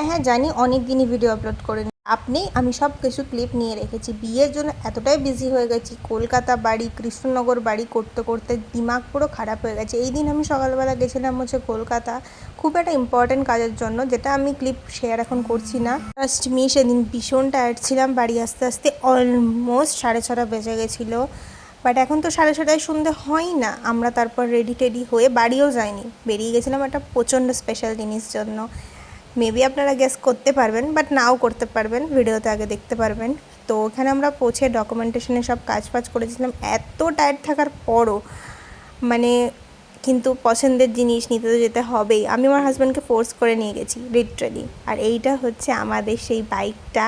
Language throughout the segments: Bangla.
হ্যাঁ জানি, অনেক দিনই ভিডিও আপলোড করিনি। আমি সব কিছু ক্লিপ নিয়ে রেখেছি। বিয়ের জন্য এতটাই বিজি হয়ে গেছি, কলকাতা বাড়ি, কৃষ্ণনগর বাড়ি করতে করতে দিমাগ পুরো খারাপ হয়ে গেছে। এই দিন আমি সকালবেলা গেছিলাম হচ্ছে কলকাতা, খুব একটা ইম্পর্ট্যান্ট কাজের জন্য, যেটা আমি ক্লিপ শেয়ার এখন করছি না। ফার্স্ট সেদিন ভীষণ টায়ার্ড ছিলাম। বাড়ি আস্তে আস্তে অলমোস্ট 6:30 বেজে গেছিলো। বাট এখন তো 6:30 সন্ধে হয় না। আমরা তারপর রেডি টেডি হয়ে বাড়িও যাইনি, বেরিয়ে গেছিলাম একটা প্রচণ্ড স্পেশাল জিনিস জন্য। মেবি আপনারা গেস করতে পারবেন, বাট নাও করতে পারবেন, ভিডিওতে আগে দেখতে পারবেন। তো ওখানে আমরা পৌঁছে ডকুমেন্টেশনে সব কাজ করেছিলাম। এত টায়ার্ড থাকার পরও মানে কিন্তু পছন্দের জিনিস নিতে তো যেতে হবেই। আমি আমার হাজব্যান্ডকে ফোর্স করে নিয়ে গেছি লিটারালি। আর এইটা হচ্ছে আমাদের সেই বাইকটা।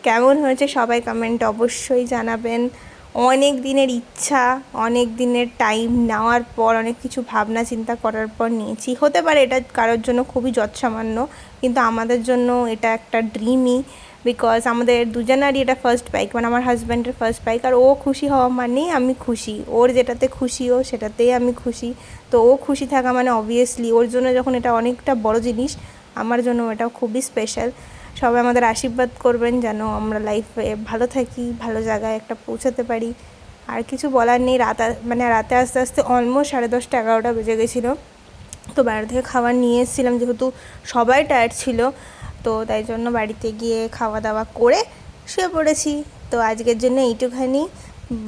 কেমন হয়েছে সবাই কমেন্ট অবশ্যই জানাবেন। অনেক দিনের ইচ্ছা, অনেক দিনের টাইম নেওয়ার পর, অনেক কিছু ভাবনা চিন্তা করার পর নিয়েছি। হতে পারে এটা কারোর জন্য খুবই যৎসামান্য, কিন্তু আমাদের জন্য এটা একটা ড্রিমই। বিকজ আমাদের দুজনারই এটা ফার্স্ট বাইক, মানে আমার হাজব্যান্ডের ফার্স্ট বাইক। আর ও খুশি হওয়া মানেই আমি খুশি, ওর যেটাতে খুশি ও সেটাতেই আমি খুশি। তো ও খুশি থাকা মানে অবভিয়াসলি ওর জন্য যখন এটা অনেকটা বড় জিনিস, আমার জন্য এটা খুবই স্পেশাল। সবাই আমাদের আশীর্বাদ করবেন যেন আমরা লাইফে ভালো থাকি, ভালো জায়গায় একটা পৌঁছাতে পারি। আর কিছু বলার নেই। রাতে আস্তে আস্তে অলমোস্ট 10:30 11টা বেজে গেছিলো। তো বাইরে থেকে খাবার নিয়ে এসেছিলাম, যেহেতু সবাই টায়ার্ড ছিল, তো তাই জন্য বাড়িতে গিয়ে খাওয়া দাওয়া করে শুয়ে পড়েছি। তো আজকের জন্য এইটুখানি,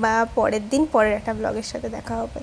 বা পরের দিন পরের একটা ব্লগের সাথে দেখা হবে।